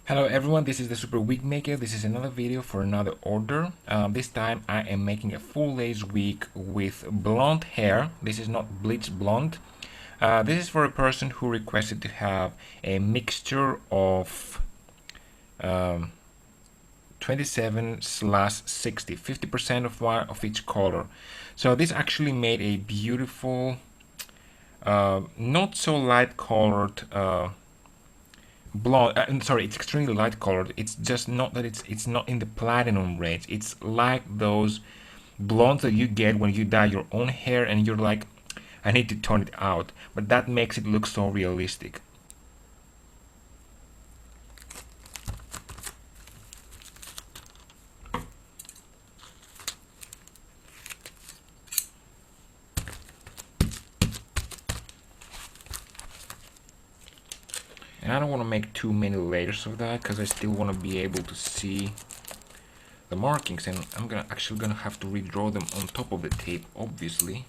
Hello everyone, this is the Super Wig Maker. This is another video for another order. This time I am making a full lace wig with blonde hair. This is not bleached blonde. This is for a person who requested to have a mixture of 27/60, 50% of each color. So this actually made a beautiful, not so light colored blonde. Sorry, it's extremely light colored. It's just not that it's not in the platinum range. It's like those blondes that you get when you dye your own hair and you're like, I need to tone it out, but that makes it look so realistic. And I don't want to make too many layers of that because I still want to be able to see the markings, and I'm actually gonna have to redraw them on top of the tape, obviously.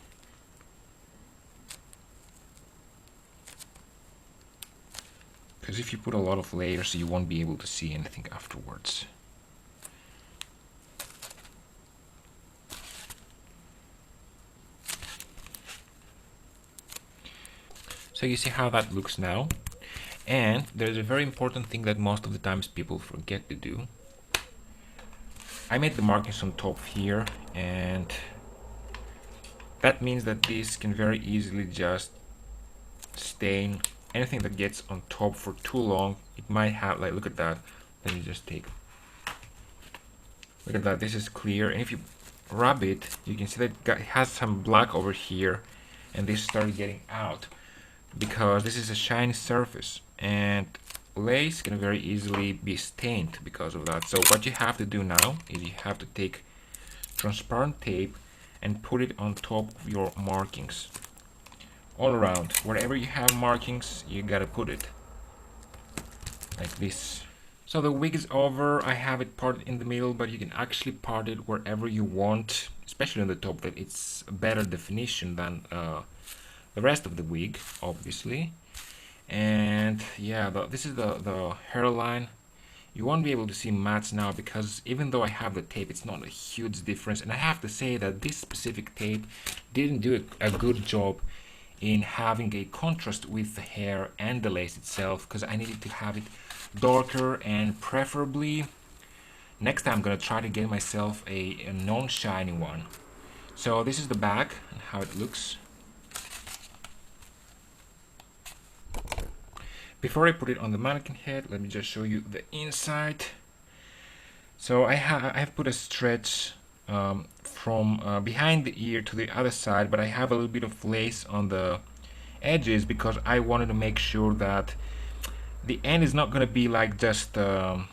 Because if you put a lot of layers, you won't be able to see anything afterwards. So you see how that looks now. And there's a very important thing that most of the times people forget to do. I made the markings on top here, and that means that this can very easily just stain anything that gets on top for too long. It might have, like, look at that. Let me just take, look at that, this is clear, and if you rub it, you can see that it has some black over here, and this started getting out because this is a shiny surface, and lace can very easily be stained because of that. So what you have to do now is you have to take transparent tape and put it on top of your markings all around. Wherever you have markings, you gotta put it like this. So the wig is over. I have it parted in the middle, but you can actually part it wherever you want, especially on the top, that it's a better definition than the rest of the wig, obviously. And yeah, this is the hairline. You won't be able to see much now because even though I have the tape, it's not a huge difference. And I have to say that this specific tape didn't do a good job in having a contrast with the hair and the lace itself, because I needed to have it darker, and preferably next time I'm gonna try to get myself a non-shiny one. So this is the back and how it looks. Before I put it on the mannequin head, let me just show you the inside. So I have put a stretch from behind the ear to the other side, but I have a little bit of lace on the edges because I wanted to make sure that the end is not going to be like just the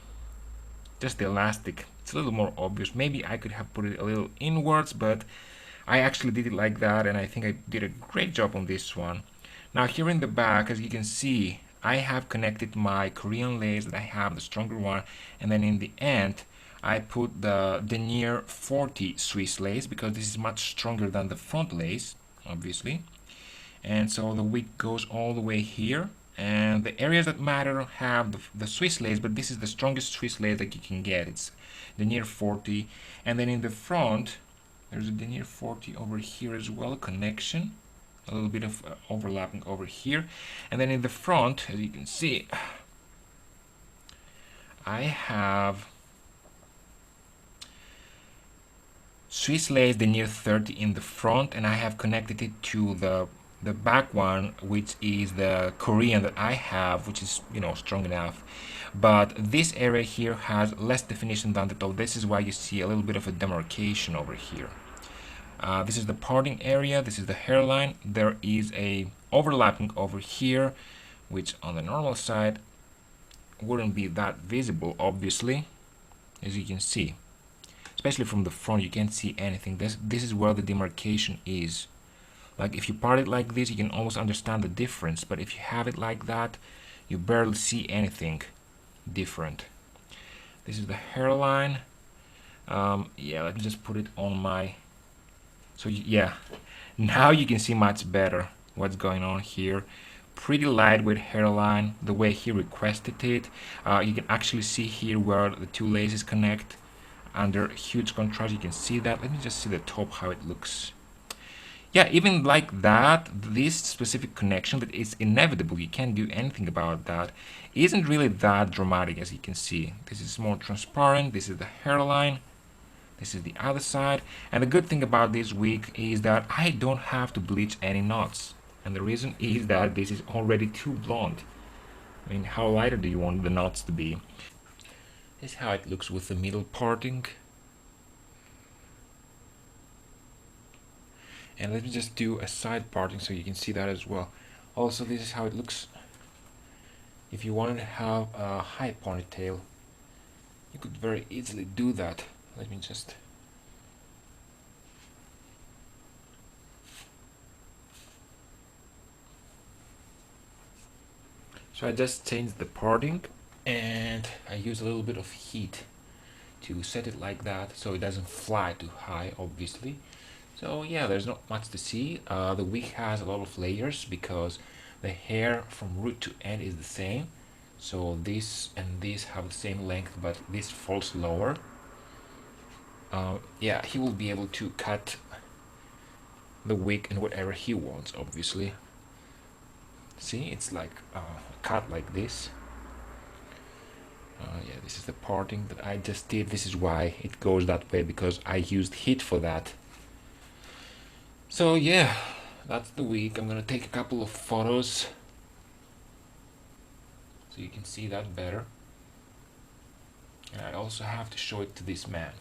elastic. It's a little more obvious. Maybe I could have put it a little inwards, but I actually did it like that, and I think I did a great job on this one. Now here in the back, as you can see, I have connected my Korean lace that I have, the stronger one, and then in the end I put the denier 40 Swiss lace because this is much stronger than the front lace, obviously. And so the wig goes all the way here, and the areas that matter have the Swiss lace, but this is the strongest Swiss lace that you can get. It's denier 40, and then in the front there's a denier 40 over here as well, connection, a little bit of overlapping over here, and then in the front, as you can see, I have Swiss lace denier 30 in the front, and I have connected it to the back one, which is the Korean that I have, which is, you know, strong enough. But this area here has less definition than the top. This is why you see a little bit of a demarcation over here. This is the parting area, this is the hairline. There is a overlapping over here, which on the normal side wouldn't be that visible, obviously, as you can see. Especially from the front, you can't see anything. This is where the demarcation is. Like if you part it like this, you can almost understand the difference, but if you have it like that, you barely see anything different. This is the hairline. Yeah, let me just put it on my... So yeah, now you can see much better what's going on here pretty lightweight hairline, the way he requested it. You can actually see here where the two laces connect under huge contrast. You can see that. Let me just see the top, how it looks. Yeah, even like that, this specific connection that is inevitable, you can't do anything about that, isn't really that dramatic, as you can see. This is more transparent. This is the hairline. This is the other side. And the good thing about this wig is that I don't have to bleach any knots. And the reason is that this is already too blonde. I mean, how lighter do you want the knots to be? This is how it looks with the middle parting. And let me just do a side parting so you can see that as well. Also, this is how it looks. If you wanted to have a high ponytail, you could very easily do that. Let me just... So I just changed the parting and I use a little bit of heat to set it like that so it doesn't fly too high, obviously. So yeah, there's not much to see. The wig has a lot of layers because the hair from root to end is the same. So this and this have the same length, but this falls lower. Yeah, he will be able to cut the wig in whatever he wants, obviously. See, it's like cut like this. Yeah, this is the parting that I just did. This is why it goes that way, because I used heat for that. So yeah, that's the wig. I'm gonna take a couple of photos so you can see that better. And I also have to show it to this man.